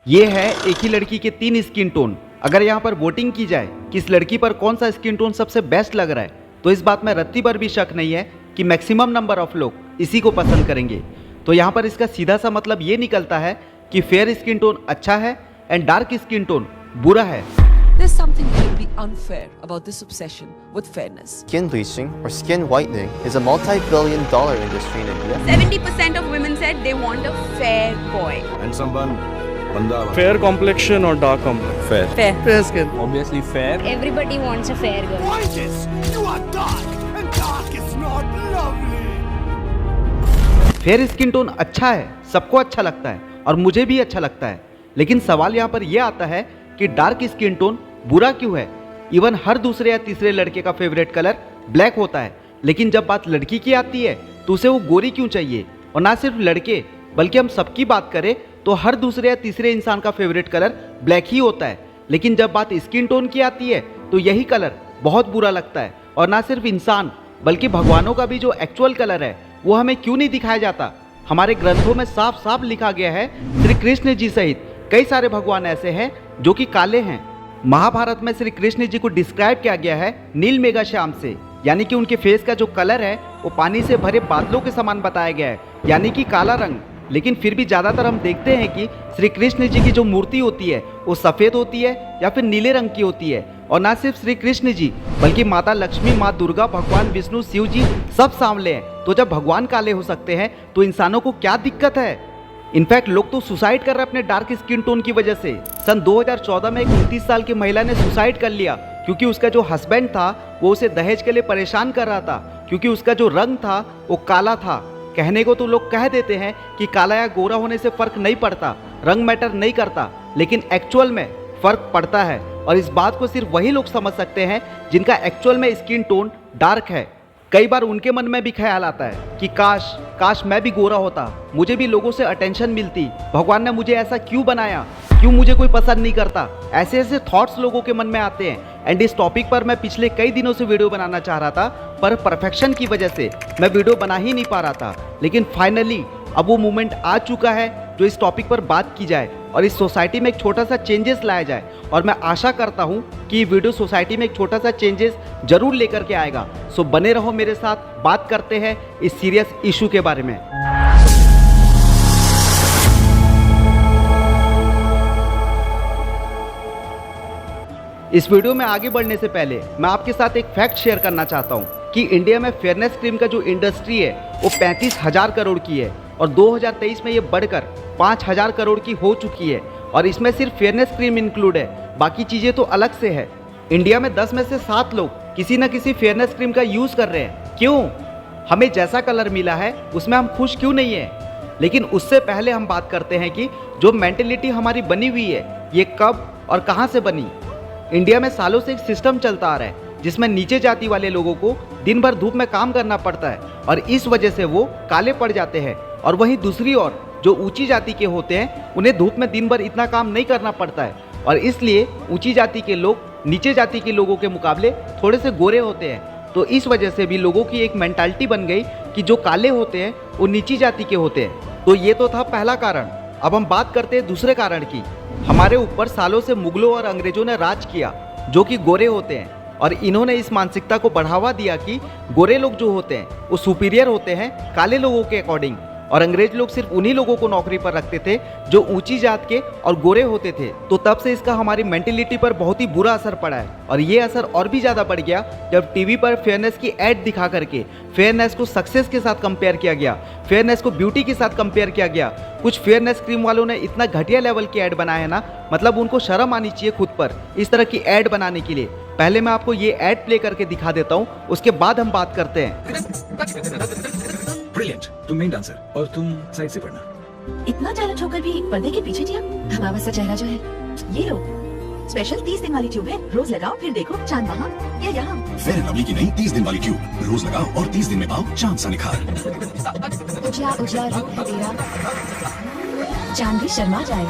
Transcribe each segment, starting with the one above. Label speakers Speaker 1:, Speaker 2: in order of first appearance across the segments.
Speaker 1: ये है एक ही लड़की के 3 स्किन टोन। अगर यहाँ पर वोटिंग की जाए कि इस लड़की पर कौन सा स्किन टोन सबसे बेस्ट लग रहा है, तो इस बात में रत्ती भर भी शक नहीं है कि मैक्सिमम नंबर ऑफ लोग इसी को पसंद करेंगे। तो यहाँ पर इसका सीधा सा मतलब ये निकलता है कि फेयर स्किन टोन अच्छा है एंड डार्क स्किन टोन बुरा है।
Speaker 2: There's something deeply unfair about this obsession with fairness.
Speaker 3: Skin bleaching or skin whitening is a multi-billion-dollar industry in India.
Speaker 4: 70% of women said they want a fair boy.
Speaker 5: Handsome bun, banda bun.
Speaker 6: Fair complexion or dark complexion?
Speaker 5: Fair.
Speaker 6: Fair skin.
Speaker 7: Obviously fair.
Speaker 8: Everybody wants a fair girl.
Speaker 9: Gorgeous! You are dark, and dark is not lovely.
Speaker 1: Fair skin tone अच्छा है, सबको अच्छा लगता है और मुझे भी अच्छा लगता है, लेकिन सवाल यहाँ पर यह आता है कि डार्क स्किन टोन बुरा क्यों है। इवन हर दूसरे या तीसरे लड़के का फेवरेट कलर ब्लैक होता है, लेकिन जब बात लड़की की आती है तो उसे वो गोरी क्यों चाहिए। और ना सिर्फ लड़के बल्कि हम सबकी बात करें तो हर दूसरे या तीसरे इंसान का फेवरेट कलर ब्लैक ही होता है, लेकिन जब बात स्किन टोन की आती है तो यही कलर बहुत बुरा लगता है। और ना सिर्फ इंसान बल्कि भगवानों का भी जो एक्चुअल कलर है वो हमें क्यों नहीं दिखाया जाता। हमारे ग्रंथों में साफ साफ लिखा गया है, श्री कृष्ण जी सहित कई सारे भगवान ऐसे हैं जो कि काले हैं। महाभारत में श्री कृष्ण जी को डिस्क्राइब किया गया है नील मेघा श्याम से, यानी कि उनके फेस का जो कलर है वो पानी से भरे बादलों के समान बताया गया है, यानी कि काला रंग। लेकिन फिर भी ज़्यादातर हम देखते हैं कि श्री कृष्ण जी की जो मूर्ति होती है वो सफ़ेद होती है या फिर नीले रंग की होती है। और ना सिर्फ श्री कृष्ण जी बल्कि माता लक्ष्मी, माँ दुर्गा, भगवान विष्णु, शिव जी सब सांवले हैं। तो जब भगवान काले हो सकते हैं तो इंसानों को क्या दिक्कत है। इनफैक्ट लोग तो सुसाइड कर रहे हैं अपने डार्क स्किन टोन की वजह से। सन 2014 में एक 29 साल की महिला ने सुसाइड कर लिया क्योंकि उसका जो हस्बैंड था वो उसे दहेज के लिए परेशान कर रहा था, क्योंकि उसका जो रंग था वो काला था। कहने को तो लोग कह देते हैं कि काला या गोरा होने से फर्क नहीं पड़ता, रंग मैटर नहीं करता, लेकिन एक्चुअल में फर्क पड़ता है। और इस बात को सिर्फ वही लोग समझ सकते हैं जिनका एक्चुअल में स्किन टोन डार्क है। कई बार उनके मन में भी ख्याल आता है कि काश मैं भी गोरा होता, मुझे भी लोगों से अटेंशन मिलती, भगवान ने मुझे ऐसा क्यों बनाया, क्यों मुझे कोई पसंद नहीं करता। ऐसे ऐसे थॉट्स लोगों के मन में आते हैं। एंड इस टॉपिक पर मैं पिछले कई दिनों से वीडियो बनाना चाह रहा था, पर परफेक्शन की वजह से मैं वीडियो बना ही नहीं पा रहा था। लेकिन फाइनली अब वो मोमेंट आ चुका है जो इस टॉपिक पर बात की जाए और इस सोसाइटी में एक छोटा सा चेंजेस लाया जाए। और मैं आशा करता हूँ कि ये वीडियो सोसाइटी में एक छोटा सा चेंजेस जरूर लेकर के आएगा। सो बने रहो मेरे साथ, बात करते हैं इस सीरियस इशू के बारे में। इस वीडियो में आगे बढ़ने से पहले मैं आपके साथ एक फैक्ट शेयर करना चाहता हूँ कि इंडिया में फेयरनेस क्रीम का जो इंडस्ट्री है वो 35,000 करोड़ की है और 2023 में ये बढ़कर 5,000 करोड़ की हो चुकी है। और इसमें सिर्फ फेयरनेस क्रीम इंक्लूड है, बाकी चीज़ें तो अलग से है। इंडिया में 10 में से 7 लोग किसी न किसी फेयरनेस क्रीम का यूज़ कर रहे हैं। क्यों? हमें जैसा कलर मिला है उसमें हम खुश क्यों नहीं हैं। लेकिन उससे पहले हम बात करते हैं कि जो मेंटेलिटी हमारी बनी हुई है ये कब और कहाँ से बनी। इंडिया में सालों से एक सिस्टम चलता आ रहा है जिसमें नीचे जाति वाले लोगों को दिन भर धूप में काम करना पड़ता है और इस वजह से वो काले पड़ जाते हैं। और वहीं दूसरी ओर जो ऊंची जाति के होते हैं उन्हें धूप में दिन भर इतना काम नहीं करना पड़ता है और इसलिए ऊंची जाति के लोग नीचे जाति के लोगों के मुकाबले थोड़े से गोरे होते हैं। तो इस वजह से भी लोगों की एक मेंटालिटी बन गई कि जो काले होते हैं वो नीची जाति के होते हैं। तो ये तो था पहला कारण। अब हम बात करते हैं दूसरे कारण की। हमारे ऊपर सालों से मुगलों और अंग्रेजों ने राज किया जो कि गोरे होते हैं और इन्होंने इस मानसिकता को बढ़ावा दिया कि गोरे लोग जो होते हैं वो सुपीरियर होते हैं काले लोगों के अकॉर्डिंग। और अंग्रेज लोग सिर्फ उन्हीं लोगों को नौकरी पर रखते थे जो ऊंची जात के और गोरे होते थे। तो तब से इसका हमारी मेंटेलिटी पर बहुत ही बुरा असर पड़ा है और ये असर और भी ज़्यादा बढ़ गया जब टीवी पर फेयरनेस की ऐड दिखा करके फेयरनेस को सक्सेस के साथ कंपेयर किया गया, फेयरनेस को ब्यूटी के साथ कंपेयर किया गया। कुछ फेयरनेस क्रीम वालों ने इतना घटिया लेवल की ऐड बनाया है ना, मतलब उनको शर्म आनी चाहिए खुद पर इस तरह की ऐड बनाने के लिए। पहले मैं आपको ये ऐड प्ले करके दिखा देता हूँ, उसके बाद हम बात करते हैं।
Speaker 5: Brilliant. तुम मेन डांसर और तुम साइड से पढ़ना।
Speaker 10: इतना टैलेंट होकर भी पर्दे के पीछे जिया। हमारा सा चेहरा जो है ये लो, स्पेशल 30 दिन वाली ट्यूब है, रोज लगाओ फिर देखो चांद वहाँ या यहाँ।
Speaker 9: फेयर एंड लवली की नई 30 दिन वाली ट्यूब, रोज लगाओ और 30 दिन में पाओ चांद सा निखार।
Speaker 10: उजला उजला रूप है तेरा, चांद भी शर्मा जाए।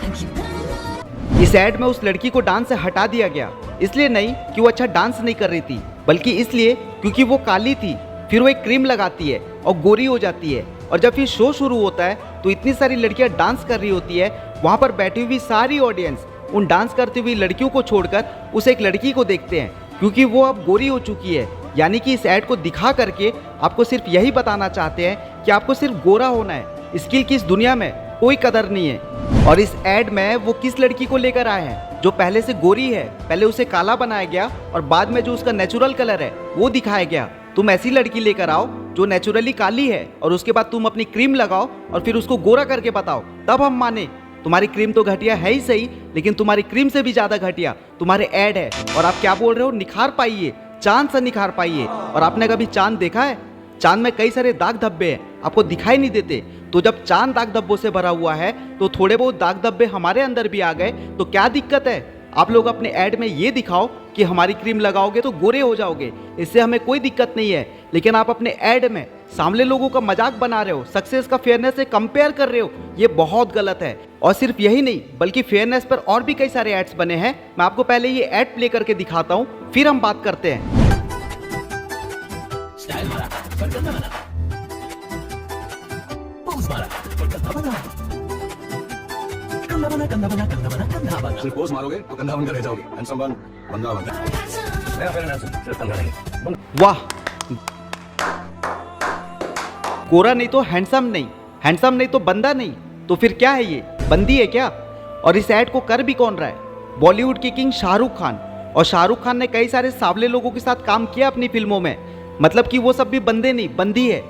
Speaker 10: Thank you.
Speaker 1: इस ऐड में उस लड़की को डांस से हटा दिया गया, इसलिए नहीं कि वो अच्छा डांस नहीं कर रही थी, बल्कि इसलिए क्योंकि वो काली थी। फिर वो एक क्रीम लगाती है और गोरी हो जाती है। और जब फिर शो शुरू होता है तो इतनी सारी लड़कियां डांस कर रही होती है, वहाँ पर बैठी हुई सारी ऑडियंस उन डांस करती हुई लड़कियों को छोड़कर उस एक लड़की को देखते हैं, क्योंकि वो अब गोरी हो चुकी है। यानी कि इस ऐड को दिखा करके आपको सिर्फ यही बताना चाहते हैं कि आपको सिर्फ गोरा होना है, स्किल की इस दुनिया में कोई कदर नहीं है। और इस ऐड में वो किस लड़की को लेकर आए हैं जो पहले से गोरी है, पहले उसे काला बनाया गया और बाद में जो उसका नेचुरल कलर है वो दिखाया गया। तुम ऐसी लड़की लेकर आओ जो नेचुरली काली है और उसके बाद तुम अपनी क्रीम लगाओ और फिर उसको गोरा करके बताओ, तब हम माने। तुम्हारी क्रीम तो घटिया है ही सही, लेकिन तुम्हारी क्रीम से भी ज्यादा घटिया तुम्हारे ऐड है। और आप क्या बोल रहे हो, निखार पाइए, चांद सा निखार पाइए। और आपने कभी चांद देखा है? चांद में कई सारे दाग धब्बे हैं, आपको दिखाई नहीं देते। तो जब चांद दाग धब्बों से भरा हुआ है तो थोड़े बहुत दाग धब्बे हमारे अंदर भी आ गए तो क्या दिक्कत है? आप लोग अपने ऐड में ये दिखाओ कि हमारी क्रीम लगाओगे तो गोरे हो जाओगे, इससे हमें कोई दिक्कत नहीं है। लेकिन आप अपने ऐड में सामने लोगों का मजाक बना रहे हो, सक्सेस का फेयरनेस से कंपेयर कर रहे हो, ये बहुत गलत है। और सिर्फ यही नहीं बल्कि फेयरनेस पर और भी कई सारे एड्स बने हैं। मैं आपको पहले ये ऐड प्ले करके दिखाता हूँ, फिर हम बात करते हैं।
Speaker 9: सिर्फ पोज मारोगे तो कंधा बनकर रह जाओगे। हैंडसम बन, बंदा बन। मेरा फेयर हैंडसम, सिर्फ कंधा नहीं।
Speaker 1: वाह, गोरा नहीं तो हैंडसम नहीं, हैंडसम नहीं तो बंदा नहीं, तो फिर क्या है ये, बंदी है क्या? और इस ऐड को कर भी कौन रहा है? बॉलीवुड की किंग शाहरुख खान। और शाहरुख खान ने कई सारे सांवले लोगों के साथ काम किया अपनी फिल्मों में, मतलब कि वो सब भी बंदे नहीं, बंदी है।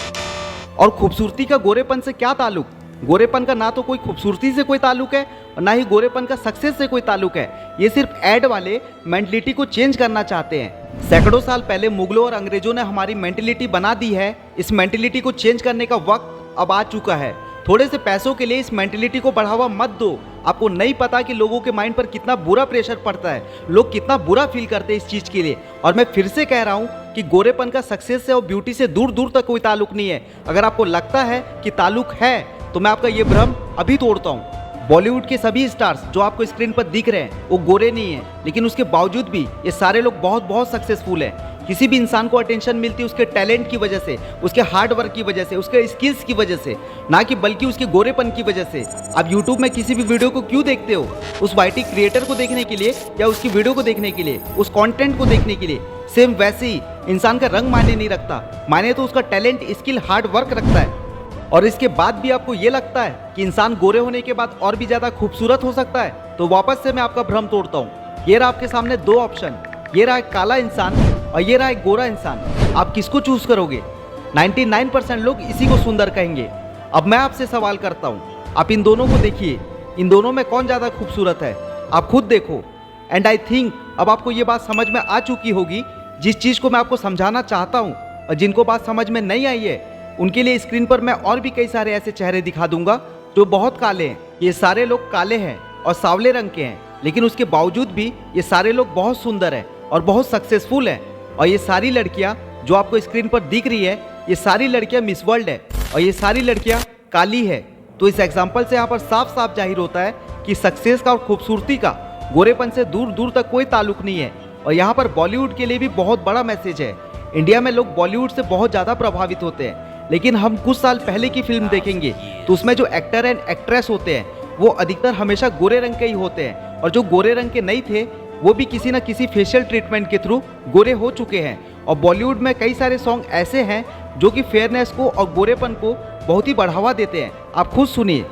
Speaker 1: और खूबसूरती का गोरेपन से क्या ताल्लुक? गोरेपन का ना तो कोई खूबसूरती से कोई ताल्लुक है और ना ही गोरेपन का सक्सेस से कोई ताल्लुक है। ये सिर्फ ऐड वाले मेंटलिटी को चेंज करना चाहते हैं। सैकड़ों साल पहले मुगलों और अंग्रेजों ने हमारी मेंटलिटी बना दी है, इस मेंटलिटी को चेंज करने का वक्त अब आ चुका है। थोड़े से पैसों के लिए इस मेंटलिटी को बढ़ावा मत दो। आपको नहीं पता कि लोगों के माइंड पर कितना बुरा प्रेशर पड़ता है, लोग कितना बुरा फील करते हैं इस चीज़ के लिए। और मैं फिर से कह रहा हूँ कि गोरेपन का सक्सेस से और ब्यूटी से दूर दूर तक कोई ताल्लुक नहीं है। अगर आपको लगता है कि ताल्लुक है तो मैं आपका ये भ्रम अभी तोड़ता हूँ। बॉलीवुड के सभी स्टार्स जो आपको स्क्रीन पर दिख रहे हैं वो गोरे नहीं हैं, लेकिन उसके बावजूद भी ये सारे लोग बहुत बहुत सक्सेसफुल हैं। किसी भी इंसान को अटेंशन मिलती है उसके टैलेंट की वजह से, उसके हार्ड वर्क की वजह से, उसके स्किल्स की वजह से, ना कि बल्कि उसके गोरेपन की वजह से। आप यूट्यूब में किसी भी वीडियो को क्यों देखते हो? उस वाईटी क्रिएटर को देखने के लिए या उसकी वीडियो को देखने के लिए, उस कंटेंट को देखने के लिए? सेम वैसे ही इंसान का रंग मायने नहीं रखता, मायने तो उसका टैलेंट, स्किल, हार्ड वर्क रखता है। और इसके बाद भी आपको ये लगता है कि इंसान गोरे होने के बाद और भी ज़्यादा खूबसूरत हो सकता है, तो वापस से मैं आपका भ्रम तोड़ता हूँ। ये रहा आपके सामने दो ऑप्शन, ये रहा एक काला इंसान और ये रहा एक गोरा इंसान। आप किसको चूज करोगे? 99% लोग इसी को सुंदर कहेंगे। अब मैं आपसे सवाल करता हूँ, आप इन दोनों को देखिए, इन दोनों में कौन ज़्यादा खूबसूरत है? आप खुद देखो। एंड आई थिंक अब आपको ये बात समझ में आ चुकी होगी, जिस चीज़ को मैं आपको समझाना चाहता हूँ। और जिनको बात समझ में नहीं आई है उनके लिए स्क्रीन पर मैं और भी कई सारे ऐसे चेहरे दिखा दूंगा जो बहुत काले हैं। ये सारे लोग काले हैं और सांवले रंग के हैं, लेकिन उसके बावजूद भी ये सारे लोग बहुत सुंदर हैं और बहुत सक्सेसफुल हैं। और ये सारी लड़कियां जो आपको स्क्रीन पर दिख रही है, ये सारी लड़कियां मिस वर्ल्ड है और ये सारी लड़कियां काली है। तो इस एग्जाम्पल से यहाँ पर साफ साफ जाहिर होता है कि सक्सेस का और खूबसूरती का गोरेपन से दूर दूर तक कोई ताल्लुक नहीं है। और यहाँ पर बॉलीवुड के लिए भी बहुत बड़ा मैसेज है। इंडिया में लोग बॉलीवुड से बहुत ज़्यादा प्रभावित होते हैं, लेकिन हम कुछ साल पहले की फिल्म देखेंगे तो उसमें जो एक्टर एंड एक्ट्रेस होते हैं वो अधिकतर हमेशा गोरे रंग के ही होते हैं। और जो गोरे रंग के नहीं थे वो भी किसी न किसी फेशियल ट्रीटमेंट के थ्रू गोरे हो चुके हैं। और बॉलीवुड में कई सारे सॉन्ग ऐसे हैं जो कि फेयरनेस को और गोरेपन को बहुत ही बढ़ावा देते हैं। आप खुद सुनिए।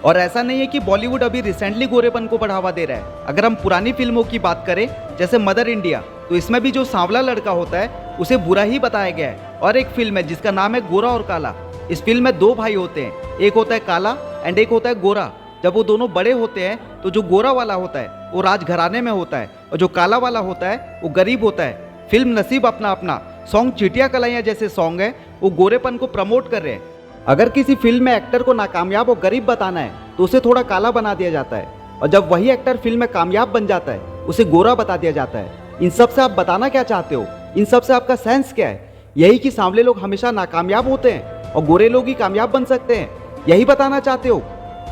Speaker 1: और ऐसा नहीं है कि बॉलीवुड अभी रिसेंटली गोरेपन को बढ़ावा दे रहा है। अगर हम पुरानी फिल्मों की बात करें जैसे मदर इंडिया, तो इसमें भी जो सांवला लड़का होता है उसे बुरा ही बताया गया है। और एक फिल्म है जिसका नाम है गोरा और काला। इस फिल्म में दो भाई होते हैं, एक होता है काला एंड एक होता है गोरा। जब वो दोनों बड़े होते हैं तो जो गोरा वाला होता है वो राजघराने में होता है और जो काला वाला होता है वो गरीब होता है। फिल्म नसीब अपना अपना, सॉन्ग चिटिया कलाइयाँ जैसे सॉन्ग है वो गोरेपन को प्रमोट कर रहे हैं। अगर किसी फिल्म में एक्टर को नाकामयाब और गरीब बताना है तो उसे थोड़ा काला बना दिया जाता है, और जब वही एक्टर फिल्म में कामयाब बन जाता है उसे गोरा बता दिया जाता है। इन सब से आप बताना क्या चाहते हो? इन सब से आपका सेंस क्या है? यही कि सांवले लोग हमेशा नाकामयाब होते हैं और गोरे लोग ही कामयाब बन सकते हैं, यही बताना चाहते हो?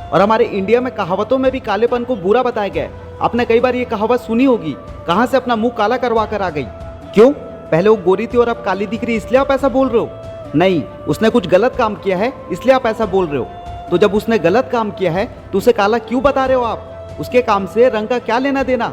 Speaker 1: और हमारे इंडिया में कहावतों में भी कालेपन को बुरा बताया गया है। आपने कई बार ये कहावत सुनी होगी, कहाँ से अपना मुंह काला करवा कर आ गई। क्यों? पहले वो गोरी थी और अब काली दिख रही इसलिए आप ऐसा बोल रहे हो? नहीं, उसने कुछ गलत काम किया है इसलिए आप ऐसा बोल रहे हो। तो जब उसने गलत काम किया है तो उसे काला क्यों बता रहे हो आप? उसके काम से रंग का क्या लेना देना?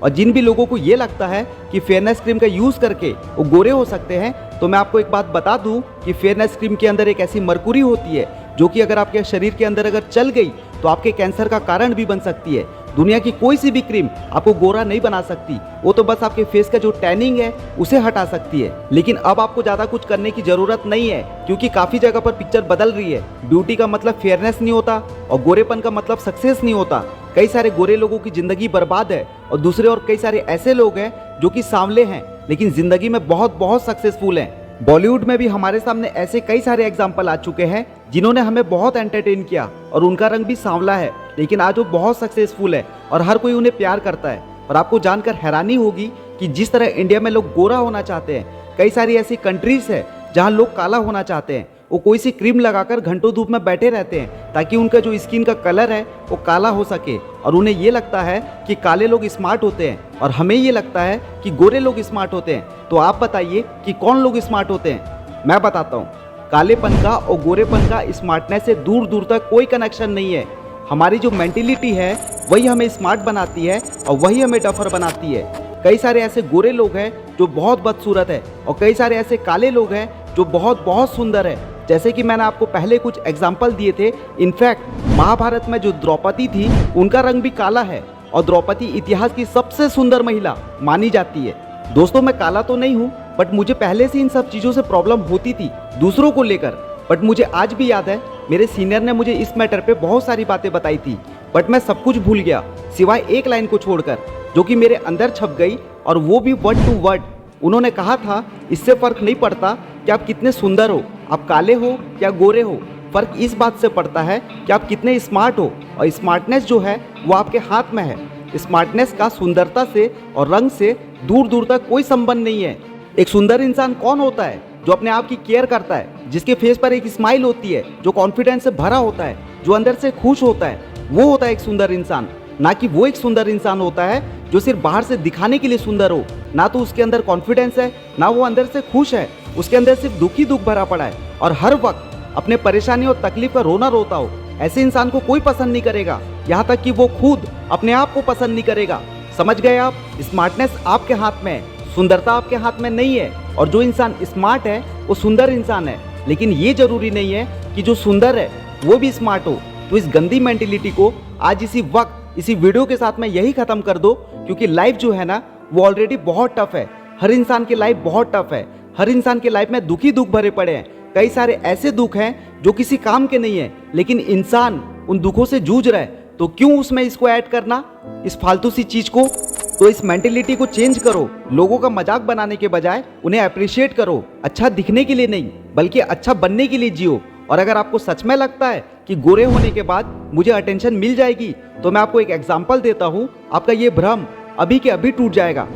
Speaker 1: और जिन भी लोगों को ये लगता है कि फेयरनेस क्रीम का यूज़ करके वो गोरे हो सकते हैं, तो मैं आपको एक बात बता दूं कि फेयरनेस क्रीम के अंदर एक ऐसी मरकुरी होती है जो कि अगर आपके शरीर के अंदर अगर चल गई तो आपके कैंसर का कारण भी बन सकती है। दुनिया की कोई सी भी क्रीम आपको गोरा नहीं बना सकती, वो तो बस आपके फेस का जो टैनिंग है उसे हटा सकती है। लेकिन अब आपको ज़्यादा कुछ करने की ज़रूरत नहीं है, क्योंकि काफ़ी जगह पर पिक्चर बदल रही है। ब्यूटी का मतलब फेयरनेस नहीं होता और गोरेपन का मतलब सक्सेस नहीं होता। कई सारे गोरे लोगों की ज़िंदगी बर्बाद है और दूसरे और कई सारे ऐसे लोग हैं जो कि सांवले हैं लेकिन ज़िंदगी में बहुत बहुत सक्सेसफुल हैं। बॉलीवुड में भी हमारे सामने ऐसे कई सारे एग्जाम्पल आ चुके हैं जिन्होंने हमें बहुत एंटरटेन किया और उनका रंग भी सांवला है, लेकिन आज वो बहुत सक्सेसफुल है और हर कोई उन्हें प्यार करता है। और आपको जानकर हैरानी होगी कि जिस तरह इंडिया में लोग गोरा होना चाहते हैं, कई सारी ऐसी कंट्रीज है जहाँ लोग काला होना चाहते हैं। वो कोई सी क्रीम लगाकर घंटों धूप में बैठे रहते हैं ताकि उनका जो स्किन का कलर है वो काला हो सके, और उन्हें ये लगता है कि काले लोग स्मार्ट होते हैं और हमें ये लगता है कि गोरे लोग स्मार्ट होते हैं। तो आप बताइए कि कौन लोग स्मार्ट होते हैं? मैं बताता हूँ। कालेपन का और गोरेपन का स्मार्टनेस से दूर दूर तक कोई कनेक्शन नहीं है। हमारी जो मेंटेलिटी है वही हमें स्मार्ट बनाती है और वही हमें डफर बनाती है। कई सारे ऐसे गोरे लोग हैं जो बहुत बदसूरत है और कई सारे ऐसे काले लोग हैं जो बहुत बहुत सुंदर है। जैसे कि मैंने आपको पहले कुछ एग्जाम्पल दिए थे। इनफैक्ट महाभारत में जो द्रौपदी थी उनका रंग भी काला है और द्रौपदी इतिहास की सबसे सुंदर महिला मानी जाती है। दोस्तों, मैं काला तो नहीं हूँ, बट मुझे पहले से इन सब चीज़ों से प्रॉब्लम होती थी दूसरों को लेकर। बट मुझे आज भी याद है मेरे सीनियर ने मुझे इस मैटर पे बहुत सारी बातें बताई थी, बट मैं सब कुछ भूल गया सिवाय एक लाइन को छोड़कर जो कि मेरे अंदर छप गई, और वो भी वर्ड टू वर्ड। उन्होंने कहा था, इससे फ़र्क नहीं पड़ता कि आप कितने सुंदर हो, आप काले हो या गोरे हो, फ़र्क इस बात से पड़ता है कि आप कितने स्मार्ट हो, और स्मार्टनेस जो है वो आपके हाथ में है। स्मार्टनेस का सुंदरता से और रंग से दूर दूर तक कोई संबंध नहीं है। एक सुंदर इंसान कौन होता है? जो अपने आप की केयर करता है, जिसके फेस पर एक स्माइल होती है, जो कॉन्फिडेंस से भरा होता है, जो अंदर से खुश होता है, वो होता है एक सुंदर इंसान। ना कि वो एक सुंदर इंसान होता है जो सिर्फ बाहर से दिखाने के लिए सुंदर हो। ना तो उसके अंदर कॉन्फिडेंस है, ना वो अंदर से खुश है, उसके अंदर सिर्फ दुख ही दुख भरा पड़ा है और हर वक्त अपने परेशानी और तकलीफ का रोना रोता हो। ऐसे इंसान को कोई पसंद नहीं करेगा, यहाँ तक कि वो खुद अपने आप को पसंद नहीं करेगा। समझ गए आप? स्मार्टनेस आपके हाथ में है, सुंदरता आपके हाथ में नहीं है। और जो इंसान स्मार्ट है वो सुंदर इंसान है, लेकिन ये जरूरी नहीं है कि जो सुंदर है वो भी स्मार्ट हो। तो इस गंदी मेंटेलिटी को आज इसी वक्त इसी वीडियो के साथ में यही खत्म कर दो, क्योंकि लाइफ जो है ना वो ऑलरेडी बहुत टफ है। हर इंसान की लाइफ बहुत टफ है। हर इंसान की लाइफ में दुख ही दुख भरे पड़े हैं। कई सारे ऐसे दुख हैं जो किसी काम के नहीं है, लेकिन इंसान उन दुखों से जूझ रहा है। तो क्यों उसमें इसको ऐड करना, इस फालतू सी चीज को? तो इस मेंटेलिटी को चेंज करो। लोगों का मजाक बनाने के बजाय उन्हें अप्रिशिएट करो। अच्छा दिखने के लिए नहीं, बल्कि अच्छा बनने के लिए जियो। और अगर आपको सच में लगता है कि गोरे होने के बाद मुझे अटेंशन मिल जाएगी, तो मैं आपको एक एग्जांपल देता हूं। आपका ये भ्रम अभी के अभी टूट जाएगा।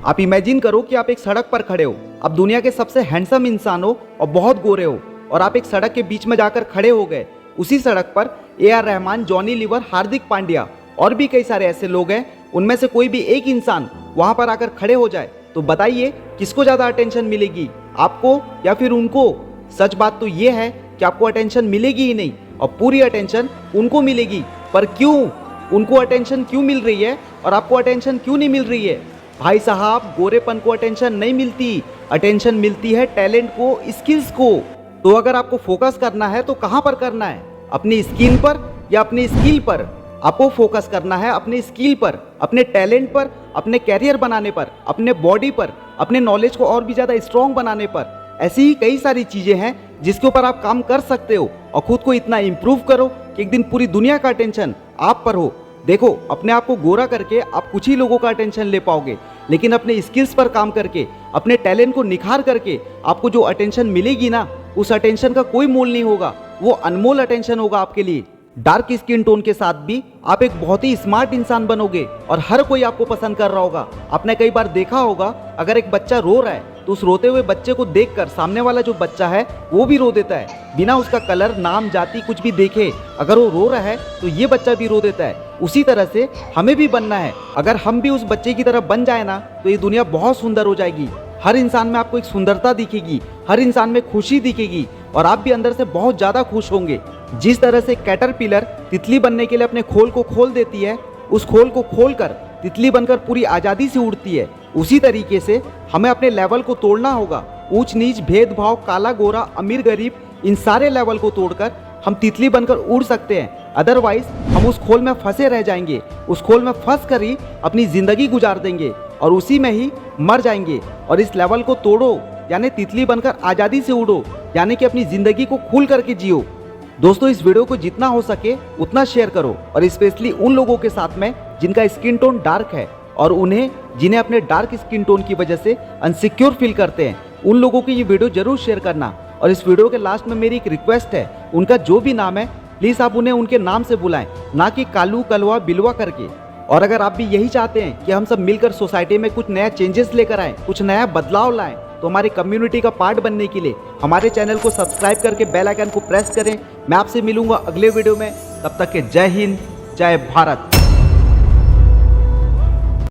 Speaker 1: आप इमेजिन करो कि आप एक सड़क पर खड़े हो, आप दुनिया के सबसे हैंडसम इंसान हो और बहुत गोरे हो, और आप एक सड़क के बीच में जाकर खड़े हो गए। उसी सड़क पर AR Rahman, Johnny liver, Hardik Pandya और भी कई सारे ऐसे लोग हैं। उनमें से कोई भी एक इंसान वहां पर आकर खड़े हो जाए, तो बताइए किसको ज़्यादा अटेंशन मिलेगी, आपको या फिर उनको? सच बात तो ये है कि आपको अटेंशन मिलेगी ही नहीं और पूरी अटेंशन उनको मिलेगी। पर क्यों? उनको अटेंशन क्यों मिल रही है और आपको अटेंशन क्यों नहीं मिल रही है? भाई साहब, गोरेपन को अटेंशन नहीं मिलती, अटेंशन मिलती है टैलेंट को, स्किल्स को। तो अगर आपको फोकस करना है तो कहाँ पर करना है? अपनी स्किन पर या अपनी स्किल पर? आपको फोकस करना है अपने स्किल पर, अपने टैलेंट पर, अपने कैरियर बनाने पर, अपने बॉडी पर, अपने नॉलेज को और भी ज़्यादा स्ट्रॉन्ग बनाने पर। ऐसी ही कई सारी चीज़ें हैं जिसके ऊपर आप काम कर सकते हो और खुद को इतना इम्प्रूव करो कि एक दिन पूरी दुनिया का अटेंशन आप पर हो। देखो, अपने आप को गोरा करके आप कुछ ही लोगों का अटेंशन ले पाओगे, लेकिन अपने स्किल्स पर काम करके, अपने टैलेंट को निखार करके आपको जो अटेंशन मिलेगी ना, उस अटेंशन का कोई मोल नहीं होगा। वो अनमोल अटेंशन होगा आपके लिए। डार्क स्किन टोन के साथ भी आप एक बहुत ही स्मार्ट इंसान बनोगे और हर कोई आपको पसंद कर रहा होगा। आपने कई बार देखा होगा, अगर एक बच्चा रो रहा है तो उस रोते हुए बच्चे को देखकर सामने वाला जो बच्चा है वो भी रो देता है, बिना उसका कलर, नाम, जाति कुछ भी देखे। अगर वो रो रहा है तो ये बच्चा भी रो देता है। उसी तरह से हमें भी बनना है। अगर हम भी उस बच्चे की तरह बन जाए ना तो ये दुनिया बहुत सुंदर हो जाएगी। हर इंसान में आपको एक सुंदरता दिखेगी, हर इंसान में खुशी दिखेगी और आप भी अंदर से बहुत ज़्यादा खुश होंगे। जिस तरह से कैटरपिलर तितली बनने के लिए अपने खोल को खोल देती है, उस खोल को खोलकर तितली बनकर पूरी आज़ादी से उड़ती है, उसी तरीके से हमें अपने लेवल को तोड़ना होगा। ऊंच नीच, भेदभाव, काला गोरा, अमीर गरीब, इन सारे लेवल को तोड़कर हम तितली बनकर उड़ सकते हैं। अदरवाइज हम उस खोल में फंसे रह जाएंगे, उस खोल में फंस कर ही अपनी ज़िंदगी गुजार देंगे और उसी में ही मर जाएंगे। और इस लेवल को तोड़ो, यानी तितली बनकर आज़ादी से उड़ो, यानी कि अपनी ज़िंदगी को खुल करके जियो। दोस्तों, इस वीडियो को जितना हो सके उतना शेयर करो और स्पेशली उन लोगों के साथ में जिनका स्किन टोन डार्क है और जिन्हें अपने डार्क स्किन टोन की वजह से अनसिक्योर फील करते हैं, उन लोगों की ये वीडियो जरूर शेयर करना। और इस वीडियो के लास्ट में मेरी एक रिक्वेस्ट है, उनका जो भी नाम है प्लीज़ आप उन्हें उनके नाम से बुलाएं, ना कि कालू, कलवा, बिलवा करके। और अगर आप भी यही चाहते हैं कि हम सब मिलकर सोसाइटी में कुछ नया चेंजेस लेकर आएँ, कुछ नया बदलाव लाएं, तो हमारी कम्युनिटी का पार्ट बनने के लिए हमारे चैनल को सब्सक्राइब करके बेल आइकन को प्रेस करें। मैं आपसे मिलूंगा अगले वीडियो में, तब तक के जय हिंद, जय भारत।